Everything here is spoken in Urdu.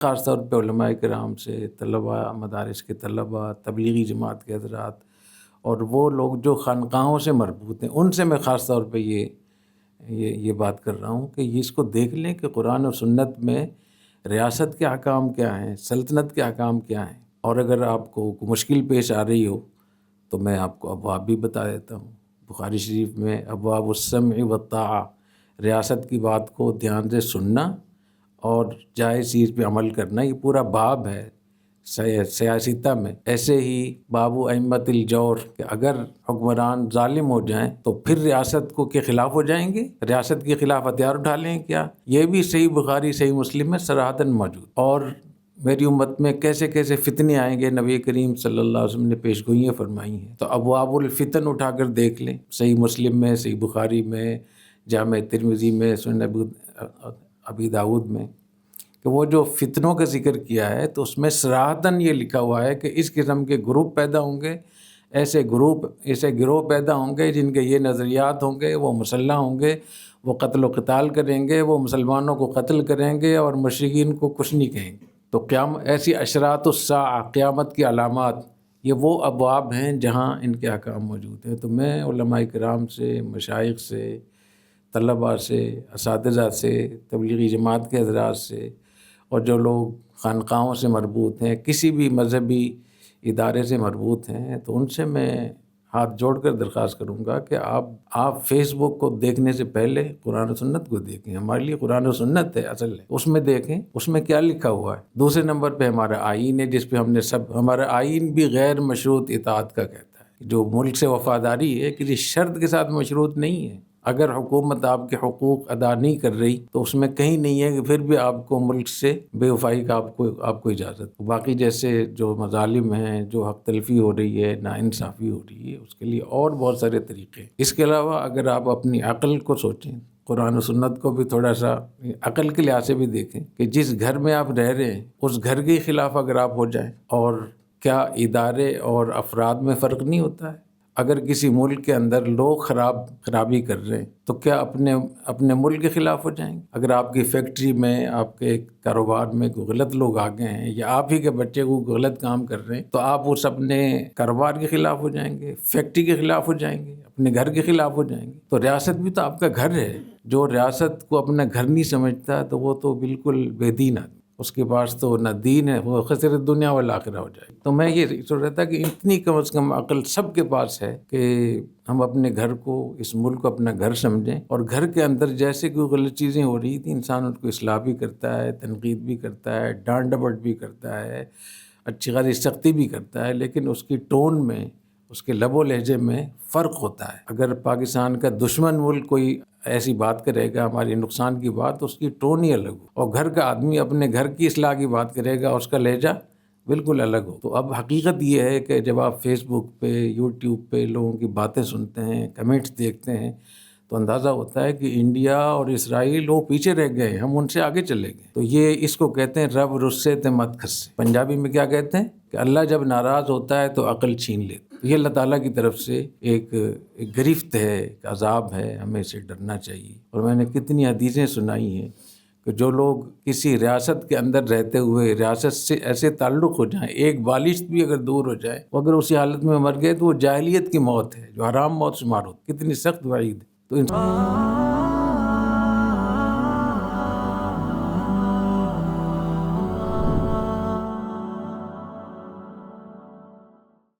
خاص طور پہ علماء کرام سے، طلباء مدارس کے طلباء، تبلیغی جماعت کے حضرات اور وہ لوگ جو خانقاہوں سے مربوط ہیں، ان سے میں خاص طور پہ یہ بات کر رہا ہوں کہ اس کو دیکھ لیں کہ قرآن و سنت میں ریاست کے احکام کیا ہیں، سلطنت کے احکام کیا ہیں. اور اگر آپ کو کوئی مشکل پیش آ رہی ہو تو میں آپ کو ابواب بھی بتا دیتا ہوں. بخاری شریف میں ابواب السمع والطاعہ، ریاست کی بات کو دھیان سے سننا اور جائز چیز پہ عمل کرنا، یہ پورا باب ہے سیاستہ میں. ایسے ہی باب ائمۃ الجور کہ اگر حکمران ظالم ہو جائیں تو پھر ریاست کو کے خلاف ہو جائیں گے، ریاست کے خلاف ہتھیار اٹھا لیں کیا. یہ بھی صحیح بخاری صحیح مسلم میں صراحتاً موجود. اور میری امت میں کیسے کیسے فتنے آئیں گے نبی کریم صلی اللہ علیہ وسلم نے پیش گوئیاں فرمائی ہیں. تو ابواب الفتن اٹھا کر دیکھ لیں، صحیح مسلم میں، صحیح بخاری میں، جامع ترمذی میں، سنن ابی داؤد میں، کہ وہ جو فتنوں کا ذکر کیا ہے تو اس میں صراحتاً یہ لکھا ہوا ہے کہ اس قسم کے گروپ پیدا ہوں گے، ایسے گروہ پیدا ہوں گے جن کے یہ نظریات ہوں گے، وہ مسلح ہوں گے، وہ قتل و قتال کریں گے، وہ مسلمانوں کو قتل کریں گے اور مشرکین کو کچھ نہیں کہیں گے. تو ایسی اشراط الساعہ، قیامت کی علامات، یہ وہ ابواب ہیں جہاں ان کے احکام موجود ہیں. تو میں علماء کرام سے، مشائخ سے، طلباء سے، اساتذہ سے، تبلیغی جماعت کے حضرات سے، اور جو لوگ خانقاہوں سے مربوط ہیں، کسی بھی مذہبی ادارے سے مربوط ہیں، تو ان سے میں ہاتھ جوڑ کر درخواست کروں گا کہ آپ فیس بک کو دیکھنے سے پہلے قرآن و سنت کو دیکھیں. ہمارے لیے قرآن و سنت ہے اصل ہے، اس میں دیکھیں اس میں کیا لکھا ہوا ہے. دوسرے نمبر پہ ہمارا آئین ہے جس پہ ہم نے ہمارا آئین بھی غیر مشروط اطاعت کا کہتا ہے. جو ملک سے وفاداری ہے کسی شرط کے ساتھ مشروط نہیں ہے. اگر حکومت آپ کے حقوق ادا نہیں کر رہی تو اس میں کہیں نہیں ہے کہ پھر بھی آپ کو ملک سے بے وفائی کا آپ کو اجازت. باقی جیسے جو مظالم ہیں، جو حق تلفی ہو رہی ہے، ناانصافی ہو رہی ہے، اس کے لیے اور بہت سارے طریقے. اس کے علاوہ اگر آپ اپنی عقل کو سوچیں، قرآن و سنت کو بھی تھوڑا سا عقل کے لحاظ سے بھی دیکھیں کہ جس گھر میں آپ رہ رہے ہیں اس گھر کے خلاف اگر آپ ہو جائیں، اور کیا ادارے اور افراد میں فرق نہیں ہوتا ہے. اگر کسی ملک کے اندر لوگ خرابی کر رہے ہیں تو کیا اپنے ملک کے خلاف ہو جائیں گے؟ اگر آپ کی فیکٹری میں، آپ کے کاروبار میں کوئی غلط لوگ آ گئے ہیں یا آپ ہی کے بچے کو غلط کام کر رہے ہیں تو آپ اس اپنے کاروبار کے خلاف ہو جائیں گے، فیکٹری کے خلاف ہو جائیں گے، اپنے گھر کے خلاف ہو جائیں گے. تو ریاست بھی تو آپ کا گھر ہے. جو ریاست کو اپنا گھر نہیں سمجھتا تو وہ تو بالکل بے دین آدمی، اس کے پاس تو نہ دین ہے، وہ خسر دنیا والآخرہ ہو جائے. تو میں یہ سوچ رہا تھا کہ اتنی کم از کم عقل سب کے پاس ہے کہ ہم اپنے گھر کو، اس ملک کو اپنا گھر سمجھیں، اور گھر کے اندر جیسے کوئی غلط چیزیں ہو رہی تھیں انسان ان کو اصلاح بھی کرتا ہے، تنقید بھی کرتا ہے، ڈانٹ ڈپٹ بھی کرتا ہے، اچھی خاصی سختی بھی کرتا ہے، لیکن اس کی ٹون میں، اس کے لب و لہجے میں فرق ہوتا ہے. اگر پاکستان کا دشمن ملک کوئی ایسی بات کرے گا ہماری نقصان کی بات، تو اس کی ٹون ہی الگ ہو، اور گھر کا آدمی اپنے گھر کی اصلاح کی بات کرے گا اس کا لہجہ بالکل الگ ہو. تو اب حقیقت یہ ہے کہ جب آپ فیس بک پہ، یوٹیوب پہ لوگوں کی باتیں سنتے ہیں، کمنٹس دیکھتے ہیں، تو اندازہ ہوتا ہے کہ انڈیا اور اسرائیل وہ پیچھے رہ گئے، ہم ان سے آگے چلے گئے. تو یہ اس کو کہتے ہیں رب رسے تے مت کھسے. پنجابی میں کیا کہتے ہیں کہ اللہ جب ناراض ہوتا ہے تو عقل چھین لیتا. یہ اللہ تعالیٰ کی طرف سے ایک گرفت ہے، ایک عذاب ہے، ہمیں اسے ڈرنا چاہیے. اور میں نے کتنی حدیثیں سنائی ہیں کہ جو لوگ کسی ریاست کے اندر رہتے ہوئے ریاست سے ایسے تعلق ہو جائیں، ایک بالشت بھی اگر دور ہو جائے، اگر اسی حالت میں مر گئے تو وہ جاہلیت کی موت ہے جو حرام موت شمار ہوتی. کتنی سخت وعید ہے. تو